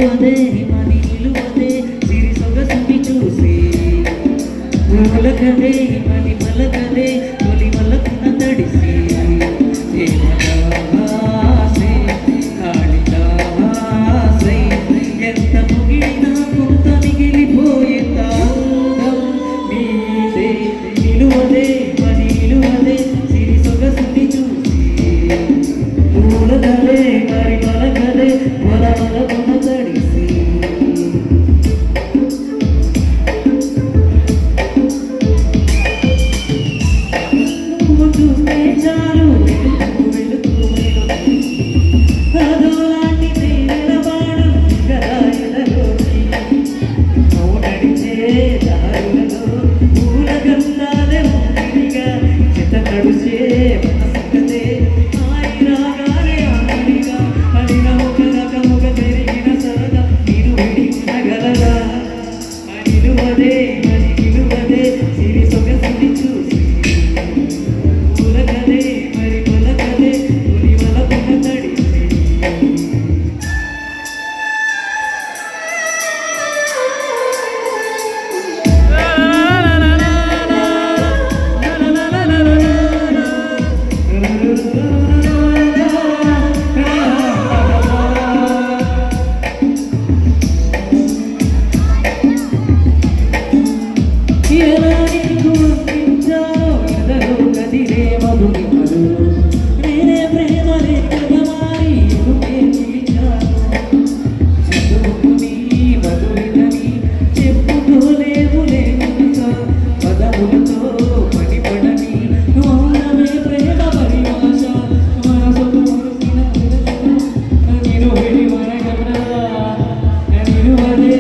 నిలువదే మని నిలువదే సిరి సొగసుని చూసి పలకదే మని పలకదే తొలి వలకున తడిసి దేవదాసే కాళిదాసే ఎంత ముగిలినా కొంత మిగిలిపోయిందా నీదే నిలువదే మని నిలువదే సిరి సొగసుని చూసి పలకదే మరి పలకదే వలకున తడిసి చూస్తే చాలు వెలుగు అదోలాంటి తేనెలవాడు గదాయలలోకి నడిచే దారులలో పూల గంధాలే ఊపిరిగా చెత నడుచే మనసుకదే ఆయి రాగాలే ఆడిగా అడిన ఒక రకముగ పెరిగిన సరదా నేను విడి ఉండగలరా నిలువదే మరి నిలువదే సిరి సొగసుని చూసి పలకదే మరి పలకదే తొలి వలపున తడిసి ఎలా నీకు అనిపించాలో ఎదలో కదిలే మధురిమలు నేనే ప్రేమ రేఖగా మారి ఎదుటే నిలిచాను చదువుకుని మధురిదని చెప్పుకోలేవులే మనసా పదములతో పడిపడని మౌనమే ప్రేమ పరిభాష మనసుకు మురిసిన నేను విడి మనగలరా నిలువదే